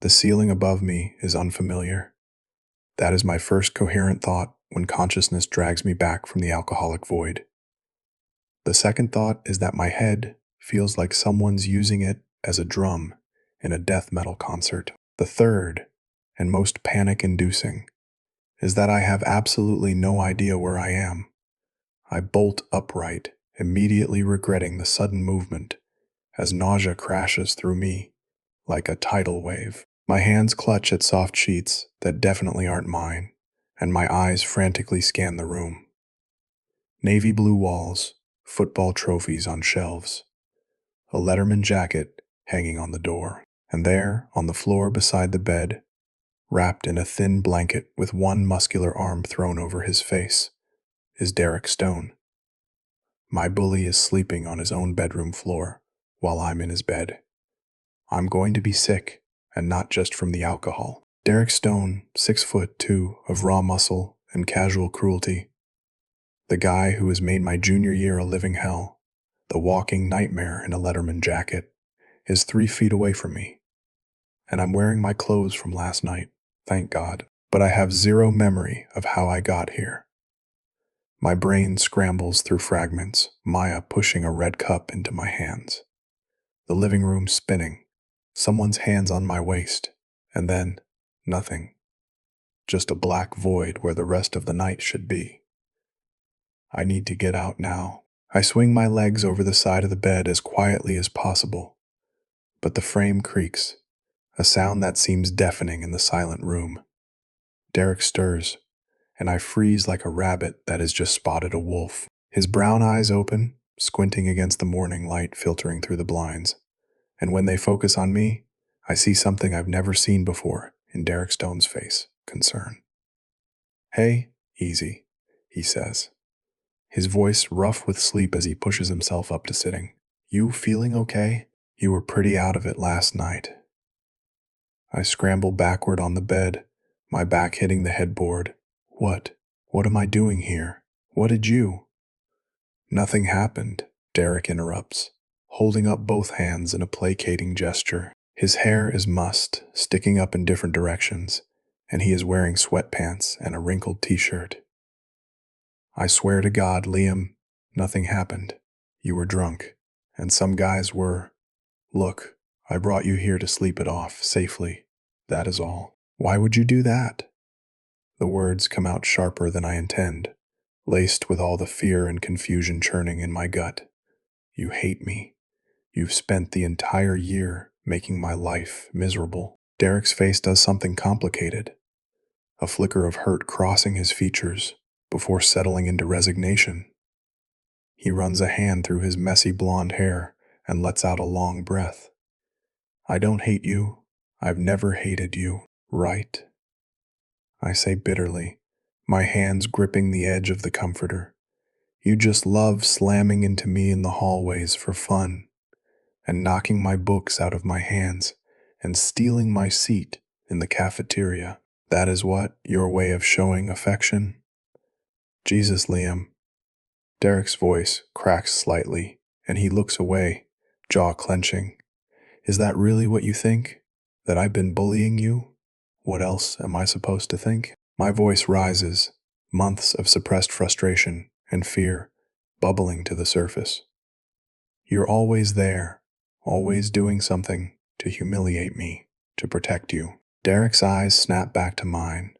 The ceiling above me is unfamiliar. That is my first coherent thought when consciousness drags me back from the alcoholic void. The second thought is that my head feels like someone's using it as a drum in a death metal concert. The third, and most panic-inducing, is that I have absolutely no idea where I am. I bolt upright, immediately regretting the sudden movement, as nausea crashes through me like a tidal wave. My hands clutch at soft sheets that definitely aren't mine, and my eyes frantically scan the room. Navy blue walls, football trophies on shelves, a Letterman jacket hanging on the door, and there, on the floor beside the bed, wrapped in a thin blanket with one muscular arm thrown over his face, is Derek Stone. My bully is sleeping on his own bedroom floor while I'm in his bed. I'm going to be sick, and not just from the alcohol. Derek Stone, 6'2", of raw muscle and casual cruelty. The guy who has made my junior year a living hell, the walking nightmare in a Letterman jacket, is 3 feet away from me. And I'm wearing my clothes from last night, thank God. But I have zero memory of how I got here. My brain scrambles through fragments, Maya pushing a red cup into my hands. The living room spinning, someone's hands on my waist, and then nothing. Just a black void where the rest of the night should be. I need to get out now. I swing my legs over the side of the bed as quietly as possible, but the frame creaks, a sound that seems deafening in the silent room. Derek stirs, and I freeze like a rabbit that has just spotted a wolf. His brown eyes open, squinting against the morning light filtering through the blinds, and when they focus on me, I see something I've never seen before in Derek Stone's face: concern. "Hey, easy," he says, his voice rough with sleep as he pushes himself up to sitting. "You feeling okay? You were pretty out of it last night." I scramble backward on the bed, my back hitting the headboard. What am I doing here? What did you? Nothing happened, Derek interrupts, holding up both hands in a placating gesture. His hair is mussed, sticking up in different directions, and he is wearing sweatpants and a wrinkled t-shirt. "I swear to God, Liam, nothing happened. You were drunk, and some guys were. Look, I brought you here to sleep it off, safely. That is all." "Why would you do that?" The words come out sharper than I intend, laced with all the fear and confusion churning in my gut. "You hate me. You've spent the entire year making my life miserable." Derek's face does something complicated, a flicker of hurt crossing his features before settling into resignation. He runs a hand through his messy blonde hair and lets out a long breath. "I don't hate you. I've never hated you, right?" I say bitterly, my hands gripping the edge of the comforter. "You just love slamming into me in the hallways for fun, and knocking my books out of my hands, and stealing my seat in the cafeteria. That is what, your way of showing affection?" "Jesus, Liam." Derek's voice cracks slightly, and he looks away, jaw clenching. "Is that really what you think? That I've been bullying you? What else am I supposed to think?" My voice rises, months of suppressed frustration and fear bubbling to the surface. "You're always there, always doing something to humiliate me, to protect you." Derek's eyes snap back to mine,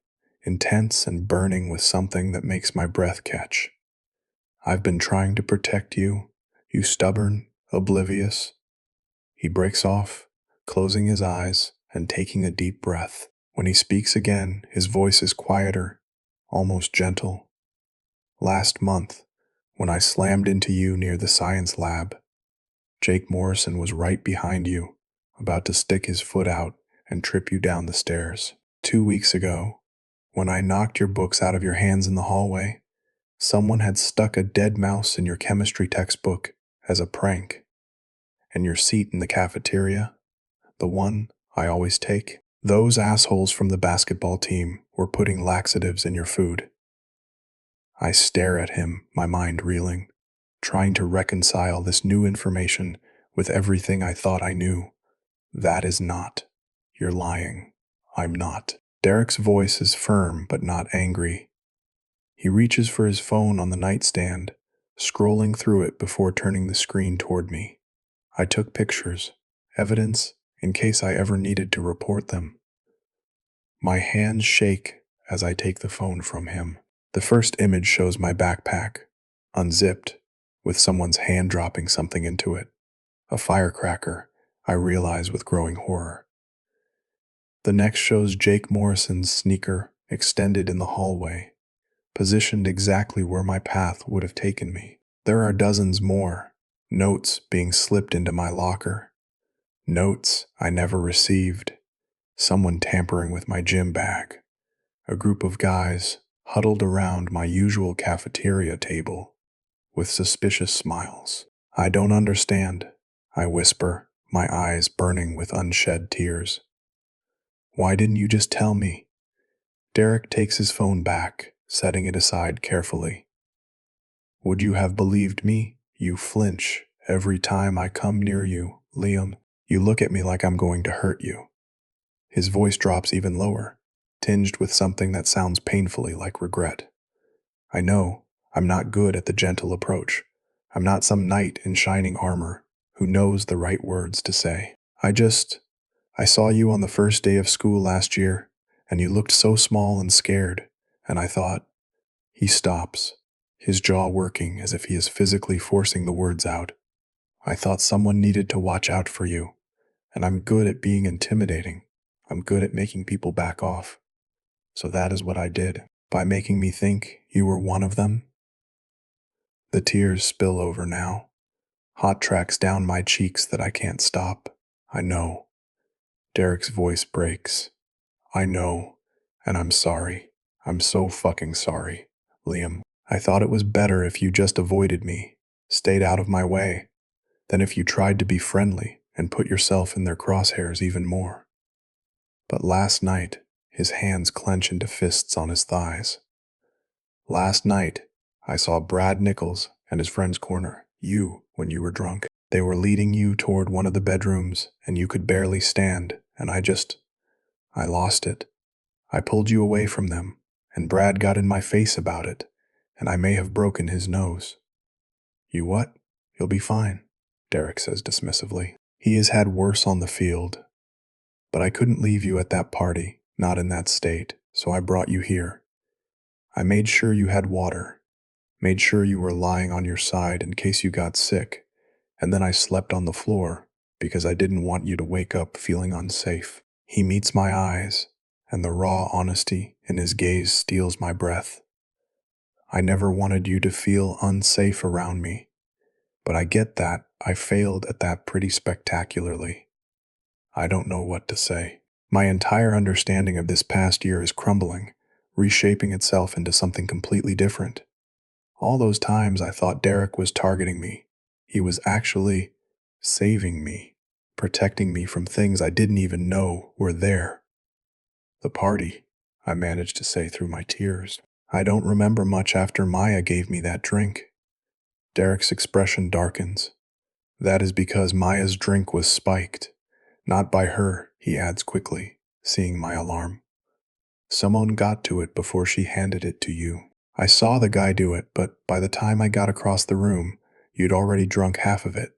intense and burning with something that makes my breath catch. "I've been trying to protect you, you stubborn, oblivious." He breaks off, closing his eyes and taking a deep breath. When he speaks again, his voice is quieter, almost gentle. "Last month, when I slammed into you near the science lab, Jake Morrison was right behind you, about to stick his foot out and trip you down the stairs. 2 weeks ago, when I knocked your books out of your hands in the hallway, someone had stuck a dead mouse in your chemistry textbook as a prank. And your seat in the cafeteria, the one I always take, those assholes from the basketball team were putting laxatives in your food." I stare at him, my mind reeling, trying to reconcile this new information with everything I thought I knew. "That is not You're lying. I'm not. Derek's voice is firm but not angry. He reaches for his phone on the nightstand, scrolling through it before turning the screen toward me. I took pictures, evidence, in case I ever needed to report them. My hands shake as I take the phone from him. The first image shows my backpack, unzipped, with someone's hand dropping something into it. A firecracker, I realize with growing horror. The next shows Jake Morrison's sneaker extended in the hallway, positioned exactly where my path would have taken me. There are dozens more, notes being slipped into my locker. Notes I never received. Someone tampering with my gym bag. A group of guys huddled around my usual cafeteria table with suspicious smiles. I don't understand, I whisper, my eyes burning with unshed tears. Why didn't you just tell me? Derek takes his phone back, setting it aside carefully. Would you have believed me? You flinch every time I come near you, Liam. You look at me like I'm going to hurt you. His voice drops even lower, tinged with something that sounds painfully like regret. I know I'm not good at the gentle approach. I'm not some knight in shining armor who knows the right words to say. I saw you on the first day of school last year, and you looked so small and scared, and I thought. He stops, his jaw working as if he is physically forcing the words out. I thought someone needed to watch out for you, and I'm good at being intimidating. I'm good at making people back off. So that is what I did, by making me think you were one of them. The tears spill over now, hot tracks down my cheeks that I can't stop. I know. Derek's voice breaks. I know, and I'm sorry. I'm so fucking sorry, Liam. I thought it was better if you just avoided me, stayed out of my way, than if you tried to be friendly and put yourself in their crosshairs even more. But last night, his hands clench into fists on his thighs. Last night, I saw Brad Nichols and his friend's corner, you, when you were drunk. They were leading you toward one of the bedrooms, and you could barely stand, and I lost it. I pulled you away from them, and Brad got in my face about it, and I may have broken his nose. You what? You'll be fine, Derek says dismissively. He has had worse on the field. But I couldn't leave you at that party, not in that state, so I brought you here. I made sure you had water, made sure you were lying on your side in case you got sick, and then I slept on the floor because I didn't want you to wake up feeling unsafe. He meets my eyes, and the raw honesty in his gaze steals my breath. I never wanted you to feel unsafe around me, but I get that I failed at that pretty spectacularly. I don't know what to say. My entire understanding of this past year is crumbling, reshaping itself into something completely different. All those times I thought Derek was targeting me, he was actually saving me, protecting me from things I didn't even know were there. The party, I managed to say through my tears. I don't remember much after Maya gave me that drink. Derek's expression darkens. That is because Maya's drink was spiked. Not by her, he adds quickly, seeing my alarm. Someone got to it before she handed it to you. I saw the guy do it, but by the time I got across the room, you'd already drunk half of it.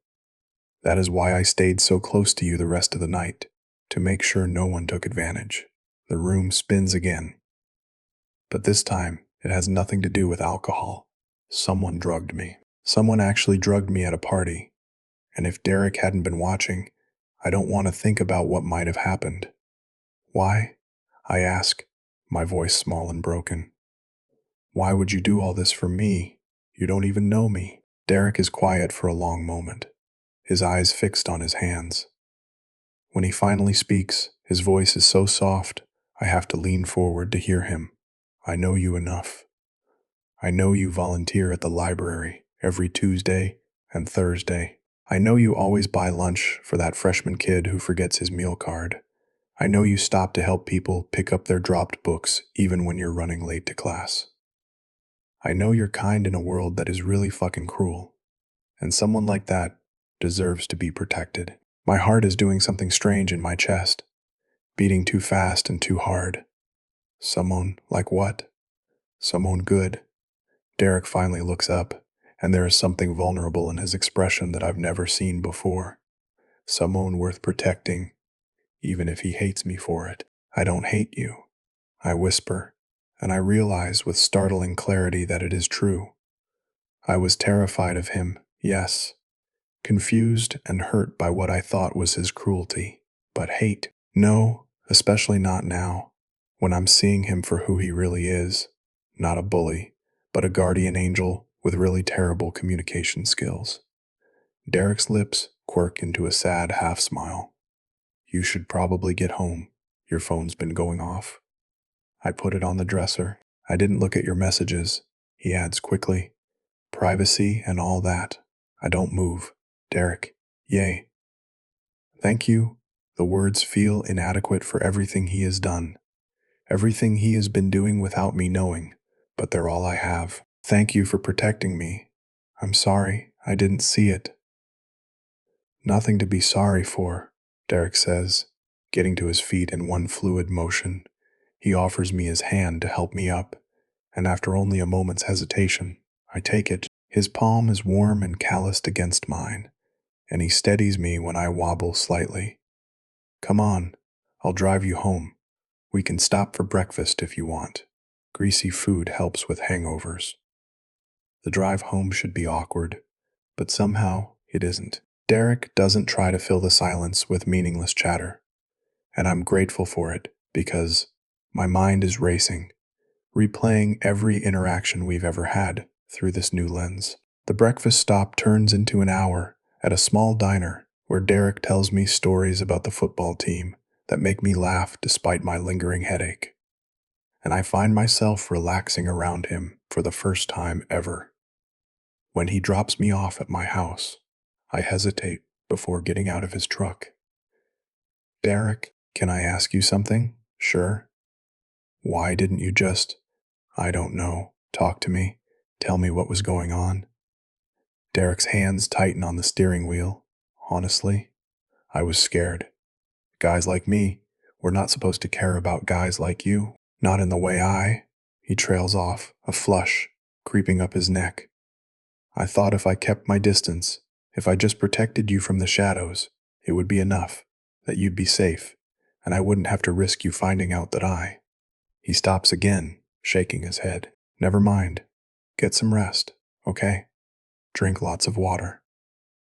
That is why I stayed so close to you the rest of the night, to make sure no one took advantage. The room spins again. But this time, it has nothing to do with alcohol. Someone drugged me. Someone actually drugged me at a party. And if Derek hadn't been watching, I don't want to think about what might have happened. Why? I ask, my voice small and broken. Why would you do all this for me? You don't even know me. Derek is quiet for a long moment, his eyes fixed on his hands. When he finally speaks, his voice is so soft, I have to lean forward to hear him. I know you enough. I know you volunteer at the library every Tuesday and Thursday. I know you always buy lunch for that freshman kid who forgets his meal card. I know you stop to help people pick up their dropped books even when you're running late to class. I know you're kind in a world that is really fucking cruel, and someone like that deserves to be protected. My heart is doing something strange in my chest, beating too fast and too hard. Someone like what? Someone good. Derek finally looks up, and there is something vulnerable in his expression that I've never seen before. Someone worth protecting, even if he hates me for it. I don't hate you, I whisper, and I realize with startling clarity that it is true. I was terrified of him, yes, confused and hurt by what I thought was his cruelty. But hate? No, especially not now, when I'm seeing him for who he really is. Not a bully, but a guardian angel with really terrible communication skills. Derek's lips quirk into a sad half-smile. You should probably get home. Your phone's been going off. I put it on the dresser. I didn't look at your messages, he adds quickly. Privacy and all that. I don't move. Derek, yay. Thank you. The words feel inadequate for everything he has done. Everything he has been doing without me knowing, but they're all I have. Thank you for protecting me. I'm sorry, I didn't see it. Nothing to be sorry for, Derek says, getting to his feet in one fluid motion. He offers me his hand to help me up, and after only a moment's hesitation, I take it. His palm is warm and calloused against mine, and he steadies me when I wobble slightly. Come on, I'll drive you home. We can stop for breakfast if you want. Greasy food helps with hangovers. The drive home should be awkward, but somehow it isn't. Derek doesn't try to fill the silence with meaningless chatter, and I'm grateful for it because my mind is racing, replaying every interaction we've ever had through this new lens. The breakfast stop turns into an hour at a small diner where Derek tells me stories about the football team that make me laugh despite my lingering headache. And I find myself relaxing around him for the first time ever. When he drops me off at my house, I hesitate before getting out of his truck. Derek, can I ask you something? Sure. Why didn't you just, I don't know, talk to me, tell me what was going on? Derek's hands tighten on the steering wheel. Honestly, I was scared. Guys like me, we're not supposed to care about guys like you. Not in the way He trails off, a flush creeping up his neck. I thought if I kept my distance, if I just protected you from the shadows, it would be enough, that you'd be safe, and I wouldn't have to risk you finding out that He stops again, shaking his head. Never mind. Get some rest, okay? Drink lots of water.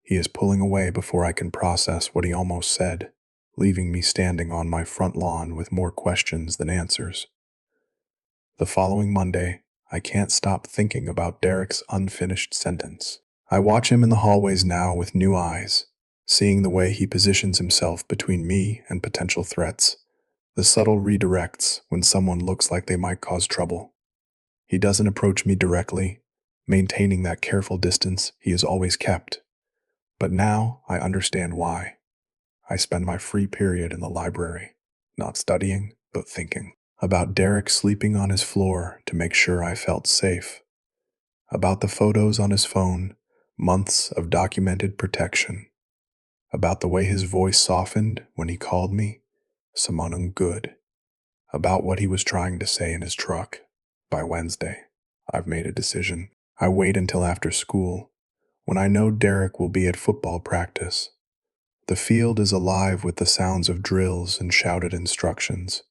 He is pulling away before I can process what he almost said, leaving me standing on my front lawn with more questions than answers. The following Monday, I can't stop thinking about Derek's unfinished sentence. I watch him in the hallways now with new eyes, seeing the way he positions himself between me and potential threats, the subtle redirects when someone looks like they might cause trouble. He doesn't approach me directly, maintaining that careful distance he has always kept. But now I understand why. I spend my free period in the library, not studying, but thinking. About Derek sleeping on his floor to make sure I felt safe. About the photos on his phone, months of documented protection. About the way his voice softened when he called me someone good. About what he was trying to say in his truck. By Wednesday, I've made a decision. I wait until after school, when I know Derek will be at football practice. The field is alive with the sounds of drills and shouted instructions,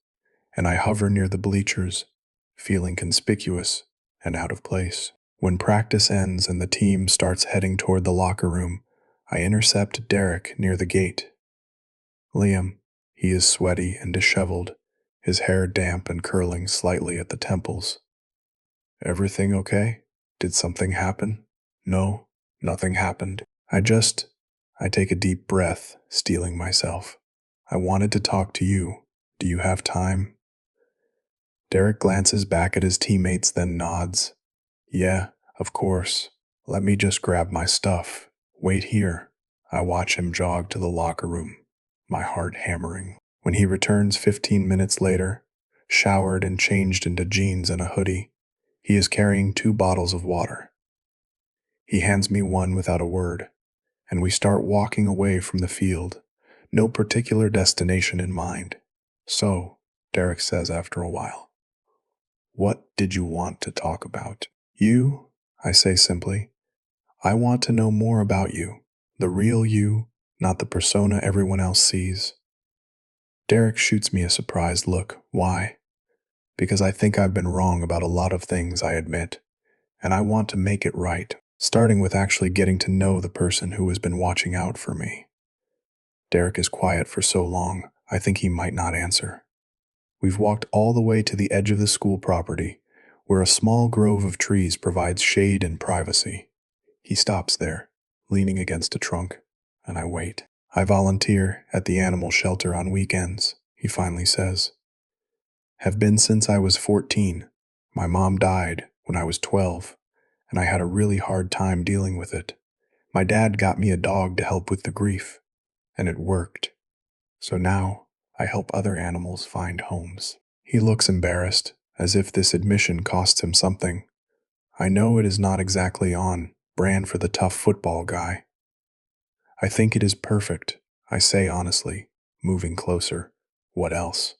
and I hover near the bleachers, feeling conspicuous and out of place. When practice ends and the team starts heading toward the locker room, I intercept Derek near the gate. Liam, he is sweaty and disheveled, his hair damp and curling slightly at the temples. Everything okay? Did something happen? No, nothing happened. I take a deep breath, steeling myself. I wanted to talk to you. Do you have time? Derek glances back at his teammates, then nods. Yeah, of course. Let me just grab my stuff. Wait here. I watch him jog to the locker room, my heart hammering. When he returns 15 minutes later, showered and changed into jeans and a hoodie, he is carrying 2 bottles of water. He hands me one without a word, and we start walking away from the field, no particular destination in mind, So, Derek says after a while, what did you want to talk about? You, I say simply. I want to know more about you, the real you, not the persona everyone else sees. Derek shoots me a surprised look. Why? Because I think I've been wrong about a lot of things, I admit, and I want to make it right, starting with actually getting to know the person who has been watching out for me. Derek is quiet for so long, I think he might not answer. We've walked all the way to the edge of the school property, where a small grove of trees provides shade and privacy. He stops there, leaning against a trunk, and I wait. I volunteer at the animal shelter on weekends, he finally says. Have been since I was 14. My mom died when I was 12, and I had a really hard time dealing with it. My dad got me a dog to help with the grief, and it worked. So now I help other animals find homes. He looks embarrassed, as if this admission costs him something. I know it is not exactly on brand for the tough football guy. I think it is perfect, I say honestly, moving closer. What else?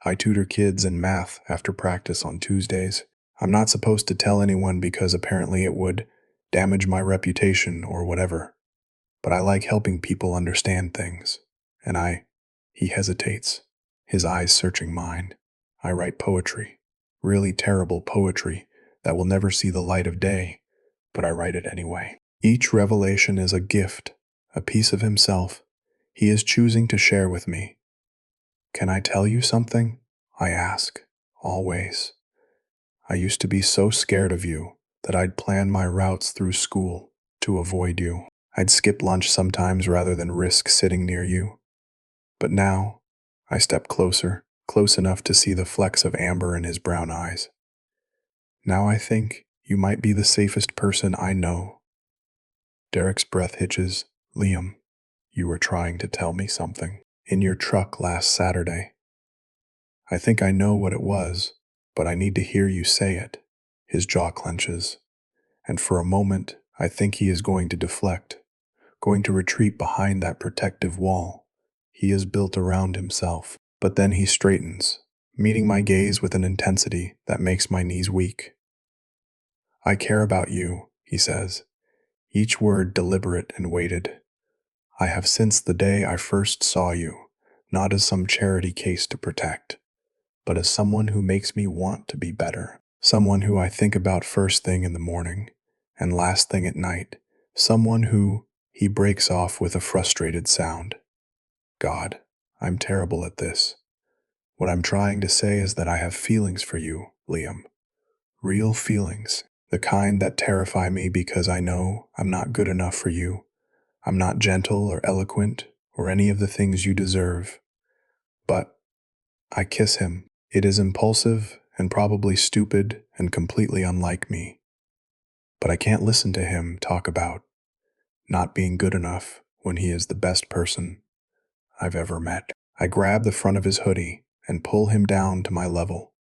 I tutor kids in math after practice on Tuesdays. I'm not supposed to tell anyone because apparently it would damage my reputation or whatever. But I like helping people understand things. And he hesitates, his eyes searching mine. I write poetry, really terrible poetry that will never see the light of day, but I write it anyway. Each revelation is a gift, a piece of himself he is choosing to share with me. Can I tell you something? I ask, always. I used to be so scared of you that I'd plan my routes through school to avoid you. I'd skip lunch sometimes rather than risk sitting near you. But now, I step closer, close enough to see the flecks of amber in his brown eyes. Now I think you might be the safest person I know. Derek's breath hitches. Liam, you were trying to tell me something. In your truck last Saturday. I think I know what it was, but I need to hear you say it. His jaw clenches. And for a moment, I think he is going to deflect, going to retreat behind that protective wall he has built around himself. But then he straightens, meeting my gaze with an intensity that makes my knees weak. I care about you, he says, each word deliberate and weighted. I have since the day I first saw you, not as some charity case to protect, but as someone who makes me want to be better, someone who I think about first thing in the morning and last thing at night, someone who, he breaks off with a frustrated sound. God, I'm terrible at this. What I'm trying to say is that I have feelings for you, Liam. Real feelings, the kind that terrify me because I know I'm not good enough for you. I'm not gentle or eloquent or any of the things you deserve. But I kiss him. It is impulsive and probably stupid and completely unlike me. But I can't listen to him talk about not being good enough when he is the best person I've ever met. I grab the front of his hoodie and pull him down to my level,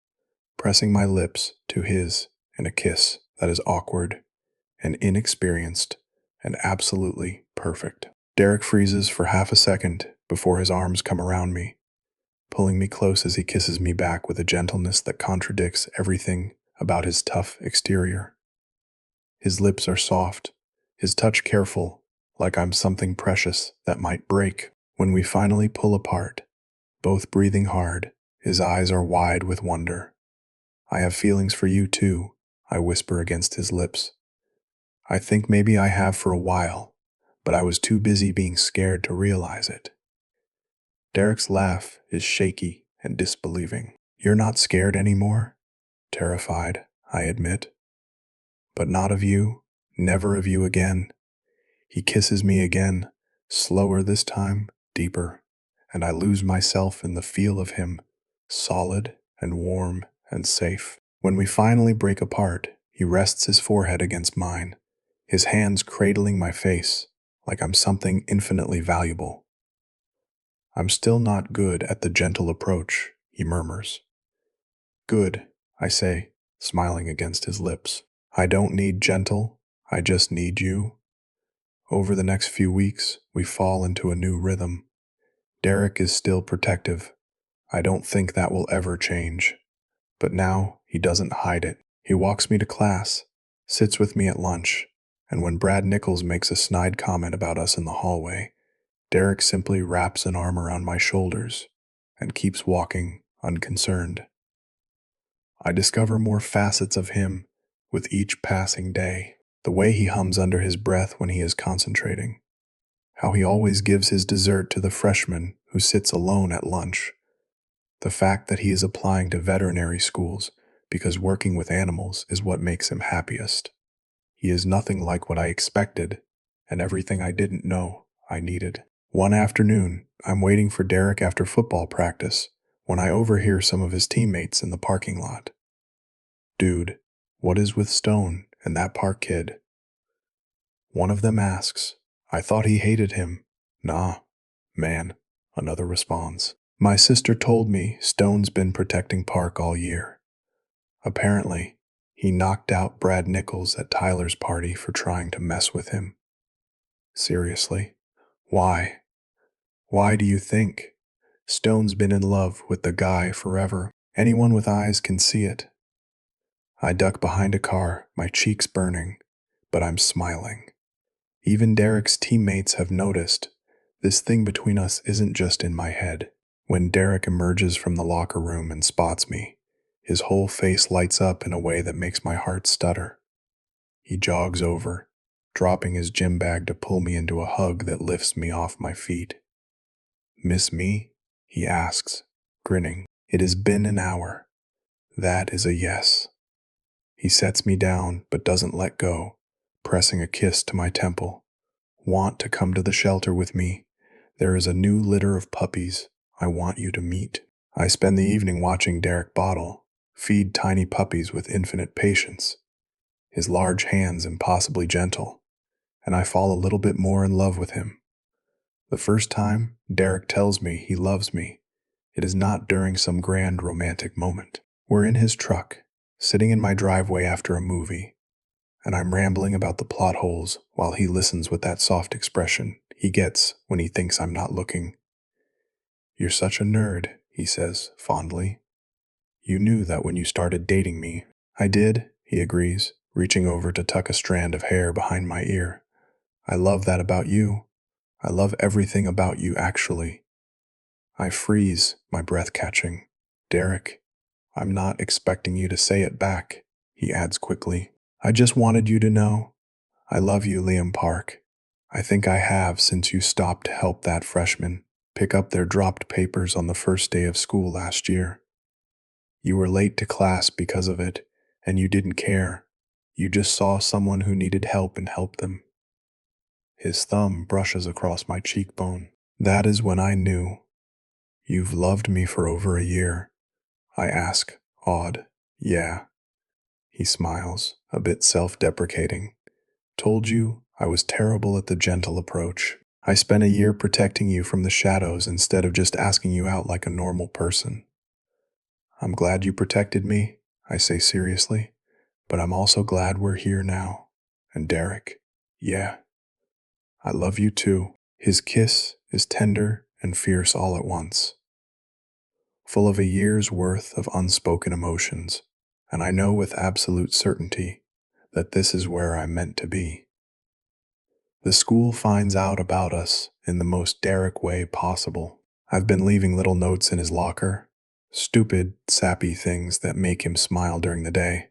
pressing my lips to his in a kiss that is awkward and inexperienced and absolutely perfect. Derek freezes for half a second before his arms come around me, pulling me close as he kisses me back with a gentleness that contradicts everything about his tough exterior. His lips are soft, his touch careful, like I'm something precious that might break. When we finally pull apart, both breathing hard, his eyes are wide with wonder. I have feelings for you too, I whisper against his lips. I think maybe I have for a while, but I was too busy being scared to realize it. Derek's laugh is shaky and disbelieving. You're not scared anymore? Terrified, I admit. But not of you, never of you again. He kisses me again, slower this time, deeper, and I lose myself in the feel of him, solid and warm and safe. When we finally break apart, he rests his forehead against mine, his hands cradling my face like I'm something infinitely valuable. I'm still not good at the gentle approach, he murmurs. Good, I say, smiling against his lips. I don't need gentle, I just need you. Over the next few weeks, we fall into a new rhythm. Derek is still protective, I don't think that will ever change. But now he doesn't hide it. He walks me to class, sits with me at lunch, and when Brad Nichols makes a snide comment about us in the hallway, Derek simply wraps an arm around my shoulders and keeps walking unconcerned. I discover more facets of him with each passing day. The way he hums under his breath when he is concentrating. How he always gives his dessert to the freshman who sits alone at lunch. The fact that he is applying to veterinary schools because working with animals is what makes him happiest. He is nothing like what I expected, and everything I didn't know I needed. One afternoon, I'm waiting for Derek after football practice when I overhear some of his teammates in the parking lot. "Dude, what is with Stone and that park kid?" One of them asks. "I thought he hated him." "Nah, man," another responds. "My sister told me Stone's been protecting Park all year. Apparently, he knocked out Brad Nichols at Tyler's party for trying to mess with him." Seriously? Why? Why do you think? Stone's been in love with the guy forever. Anyone with eyes can see it. I duck behind a car, my cheeks burning, but I'm smiling. Even Derek's teammates have noticed. This thing between us isn't just in my head. When Derek emerges from the locker room and spots me, his whole face lights up in a way that makes my heart stutter. He jogs over, dropping his gym bag to pull me into a hug that lifts me off my feet. "Miss me?" he asks, grinning. "It has been an hour." That is a yes. He sets me down but doesn't let go, pressing a kiss to my temple. "Want to come to the shelter with me? There is a new litter of puppies I want you to meet." I spend the evening watching Derek bottle, feed tiny puppies with infinite patience, his large hands impossibly gentle, and I fall a little bit more in love with him. The first time Derek tells me he loves me, it is not during some grand romantic moment. We're in his truck, sitting in my driveway after a movie, and I'm rambling about the plot holes while he listens with that soft expression he gets when he thinks I'm not looking. "You're such a nerd," he says fondly. "You knew that when you started dating me." "I did," he agrees, reaching over to tuck a strand of hair behind my ear. "I love that about you. I love everything about you, actually." I freeze, my breath catching. "Derek, I'm not expecting you to say it back," he adds quickly. "I just wanted you to know. I love you, Liam Park. I think I have since you stopped to help that freshman pick up their dropped papers on the first day of school last year. You were late to class because of it, and you didn't care. You just saw someone who needed help and helped them." His thumb brushes across my cheekbone. That is when I knew. "You've loved me for over a year?" I ask, awed. "Yeah." He smiles, a bit self-deprecating. "Told you I was terrible at the gentle approach. I spent a year protecting you from the shadows instead of just asking you out like a normal person." "I'm glad you protected me," I say seriously, "but I'm also glad we're here now." And Derek, "Yeah, I love you too." His kiss is tender and fierce all at once, full of a year's worth of unspoken emotions, and I know with absolute certainty that this is where I'm meant to be. The school finds out about us in the most Derek way possible. I've been leaving little notes in his locker, stupid, sappy things that make him smile during the day.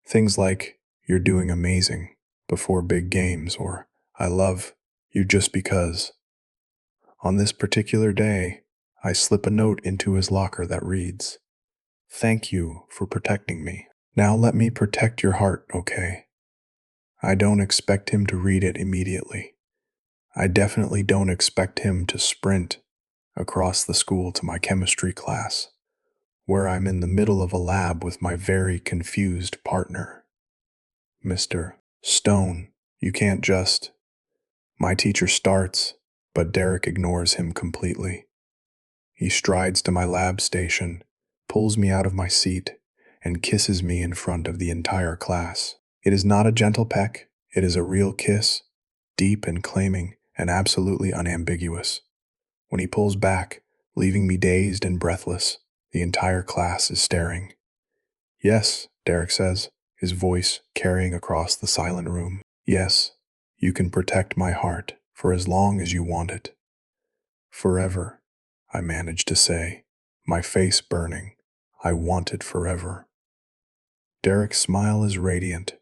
Things like, "You're doing amazing," before big games, or "I love you just because." On this particular day, I slip a note into his locker that reads, "Thank you for protecting me. Now let me protect your heart, okay?" I don't expect him to read it immediately. I definitely don't expect him to sprint across the school to my chemistry class, where I'm in the middle of a lab with my very confused partner. "Mr. Stone, you can't just..." My teacher starts, but Derek ignores him completely. He strides to my lab station, pulls me out of my seat, and kisses me in front of the entire class. It is not a gentle peck, it is a real kiss, deep and claiming and absolutely unambiguous. When he pulls back, leaving me dazed and breathless. The entire class is staring. Yes, Derek says, his voice carrying across the silent room. Yes, you can protect my heart for as long as you want it. Forever, I managed to say, my face burning. I want it forever. Derek's smile is radiant.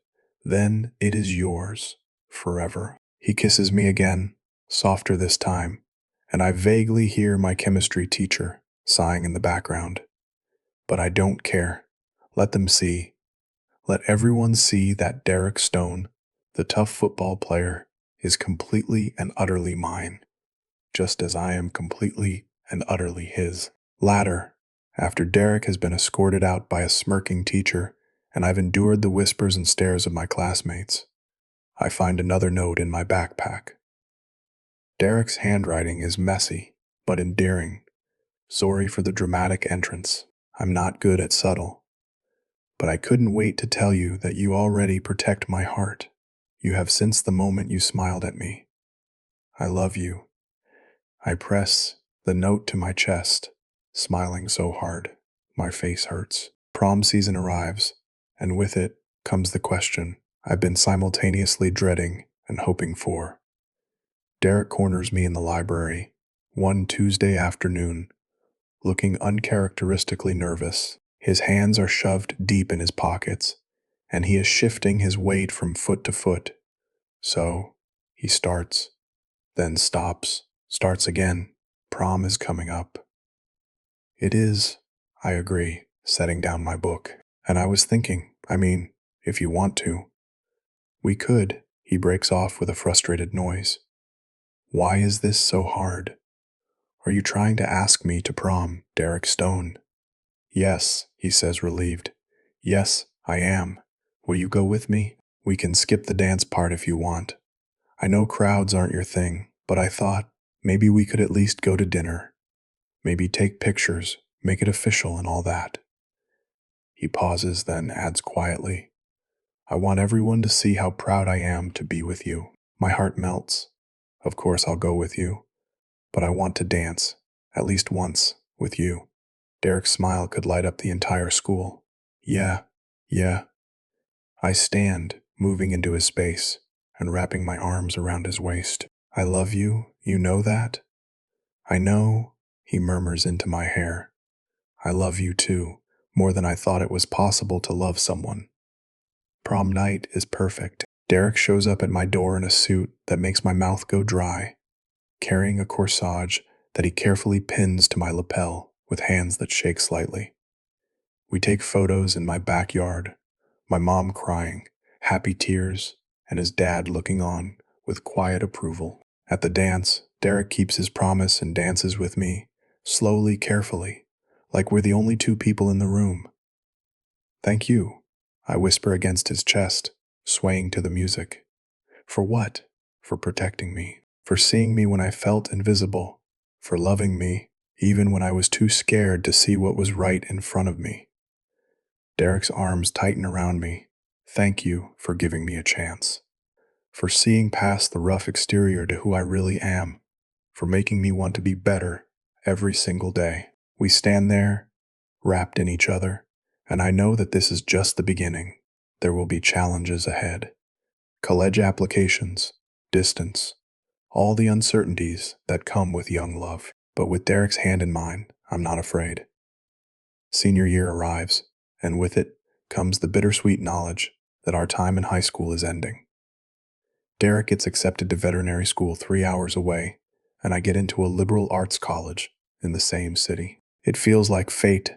Then it is yours, forever. He kisses me again, softer this time, and I vaguely hear my chemistry teacher sighing in the background. But I don't care. Let them see. Let everyone see that Derek Stone, the tough football player, is completely and utterly mine, just as I am completely and utterly his. Latter, after Derek has been escorted out by a smirking teacher, and I've endured the whispers and stares of my classmates, I find another note in my backpack. Derek's handwriting is messy, but endearing. Sorry for the dramatic entrance. I'm not good at subtle. But I couldn't wait to tell you that you already protect my heart. You have since the moment you smiled at me. I love you. I press the note to my chest, smiling so hard, my face hurts. Prom season arrives, and with it comes the question I've been simultaneously dreading and hoping for. Derek corners me in the library, one Tuesday afternoon, looking uncharacteristically nervous. His hands are shoved deep in his pockets, and he is shifting his weight from foot to foot. So, he starts, then stops, starts again. Prom is coming up. It is, I agree, setting down my book. And I was thinking, if you want to. We could, he breaks off with a frustrated noise. Why is this so hard? Are you trying to ask me to prom, Derek Stone? Yes, he says relieved. Yes, I am. Will you go with me? We can skip the dance part if you want. I know crowds aren't your thing, but I thought maybe we could at least go to dinner. Maybe take pictures, make it official and all that. He pauses, then adds quietly, I want everyone to see how proud I am to be with you. My heart melts. Of course I'll go with you, but I want to dance, at least once, with you. Derek's smile could light up the entire school. Yeah. I stand, moving into his space, and wrapping my arms around his waist. I love you, you know that? I know, he murmurs into my hair. I love you too, more than I thought it was possible to love someone. Prom night is perfect. Derek shows up at my door in a suit that makes my mouth go dry, carrying a corsage that he carefully pins to my lapel with hands that shake slightly. We take photos in my backyard, my mom crying, happy tears, and his dad looking on with quiet approval. At the dance, Derek keeps his promise and dances with me, slowly, carefully, like we're the only two people in the room. Thank you, I whisper against his chest, swaying to the music. For what? For protecting me, for seeing me when I felt invisible, for loving me, even when I was too scared to see what was right in front of me. Derek's arms tighten around me. Thank you for giving me a chance, for seeing past the rough exterior to who I really am, for making me want to be better every single day. We stand there, wrapped in each other, and I know that this is just the beginning. There will be challenges ahead. College applications, distance, all the uncertainties that come with young love. But with Derek's hand in mine, I'm not afraid. Senior year arrives, and with it comes the bittersweet knowledge that our time in high school is ending. Derek gets accepted to veterinary school 3 hours away, and I get into a liberal arts college in the same city. It feels like fate,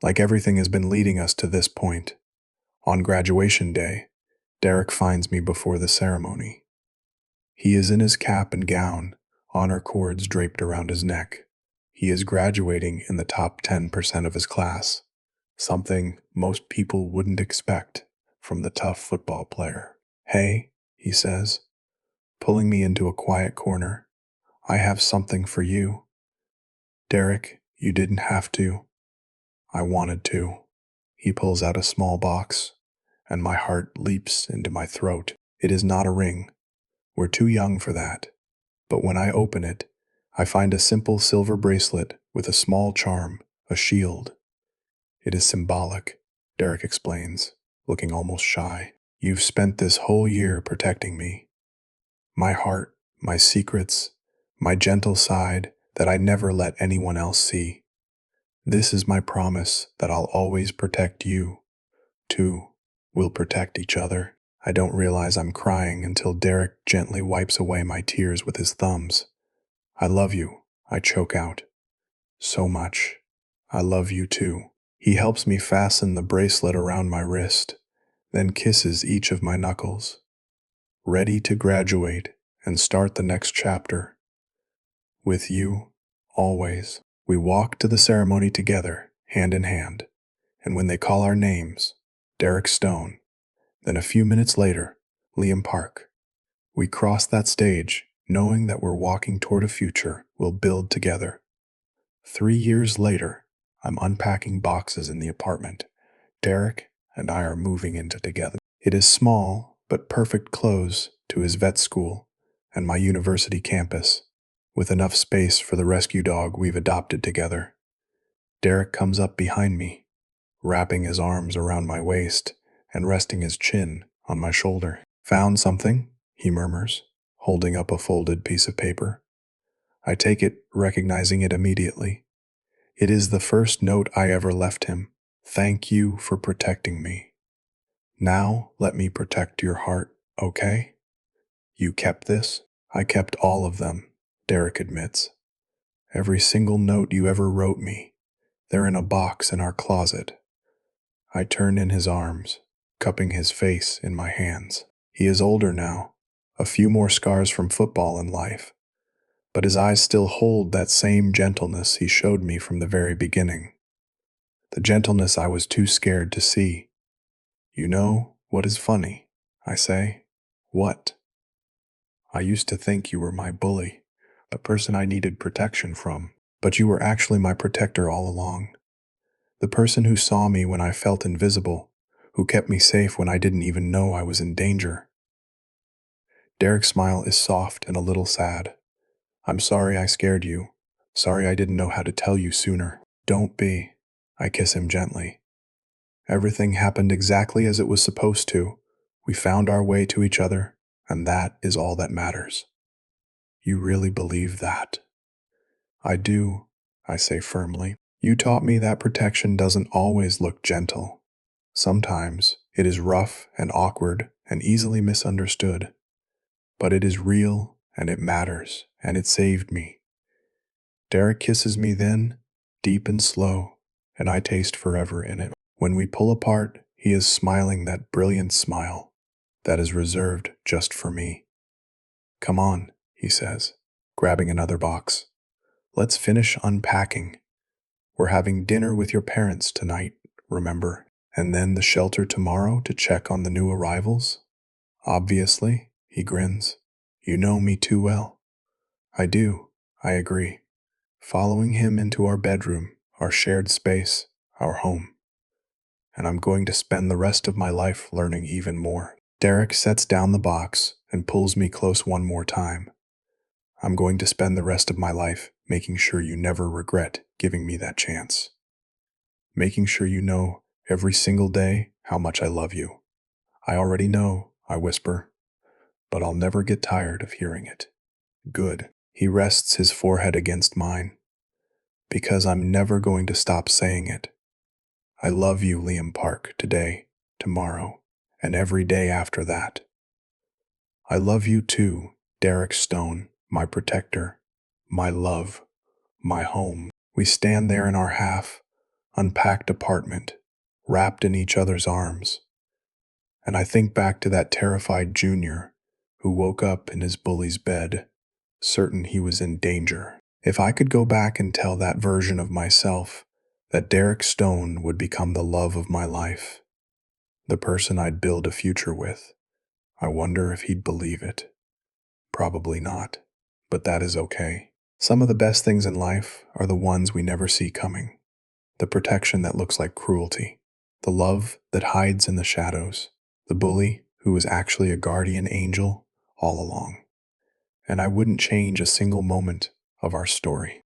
like everything has been leading us to this point. On graduation day, Derek finds me before the ceremony. He is in his cap and gown, honor cords draped around his neck. He is graduating in the top 10% of his class, something most people wouldn't expect from the tough football player. Hey, he says, pulling me into a quiet corner, I have something for you. Derek, you didn't have to. I wanted to. He pulls out a small box, and my heart leaps into my throat. It is not a ring. We're too young for that. But when I open it, I find a simple silver bracelet with a small charm, a shield. It is symbolic, Derek explains, looking almost shy. You've spent this whole year protecting me. My heart, my secrets, my gentle side that I never let anyone else see. This is my promise that I'll always protect you. Too, we'll protect each other. I don't realize I'm crying until Derek gently wipes away my tears with his thumbs. I love you, I choke out. So much. I love you too. He helps me fasten the bracelet around my wrist, then kisses each of my knuckles. Ready to graduate and start the next chapter. With you, always. We walk to the ceremony together, hand in hand, and when they call our names, Derek Stone, then a few minutes later, Liam Park, we cross that stage knowing that we're walking toward a future we'll build together. 3 years later, I'm unpacking boxes in the apartment. Derek and I are moving into together. It is small, but perfect close to his vet school and my university campus, with enough space for the rescue dog we've adopted together. Derek comes up behind me, wrapping his arms around my waist and resting his chin on my shoulder. Found something, he murmurs, holding up a folded piece of paper. I take it, recognizing it immediately. It is the first note I ever left him. Thank you for protecting me. Now let me protect your heart, okay? You kept this? I kept all of them, Derek admits. Every single note you ever wrote me. They're in a box in our closet. I turn in his arms, cupping his face in my hands. He is older now, a few more scars from football and life, but his eyes still hold that same gentleness he showed me from the very beginning. The gentleness I was too scared to see. You know what is funny? I say. What? I used to think you were my bully, the person I needed protection from, but you were actually my protector all along. The person who saw me when I felt invisible, who kept me safe when I didn't even know I was in danger. Derek's smile is soft and a little sad. I'm sorry I scared you. Sorry I didn't know how to tell you sooner. Don't be. I kiss him gently. Everything happened exactly as it was supposed to. We found our way to each other, and that is all that matters. You really believe that? I do, I say firmly. You taught me that protection doesn't always look gentle. Sometimes it is rough and awkward and easily misunderstood. But it is real, and it matters, and it saved me. Derek kisses me then, deep and slow, and I taste forever in it. When we pull apart, he is smiling that brilliant smile that is reserved just for me. Come on, he says, grabbing another box. Let's finish unpacking. We're having dinner with your parents tonight, remember? And then the shelter tomorrow to check on the new arrivals? Obviously, he grins. You know me too well. I do, I agree. Following him into our bedroom, our shared space, our home. And I'm going to spend the rest of my life learning even more. Derek sets down the box and pulls me close one more time. I'm going to spend the rest of my life making sure you never regret giving me that chance. Making sure you know every single day how much I love you. I already know, I whisper, but I'll never get tired of hearing it. Good. He rests his forehead against mine. Because I'm never going to stop saying it. I love you, Liam Park, today, tomorrow, and every day after that. I love you too, Derek Stone, my protector, my love, my home. We stand there in our half, unpacked apartment, wrapped in each other's arms. And I think back to that terrified junior who woke up in his bully's bed, certain he was in danger. If I could go back and tell that version of myself that Derek Stone would become the love of my life, the person I'd build a future with, I wonder if he'd believe it. Probably not, but that is okay. Some of the best things in life are the ones we never see coming. The protection that looks like cruelty, the love that hides in the shadows, the bully who was actually a guardian angel all along. And I wouldn't change a single moment of our story.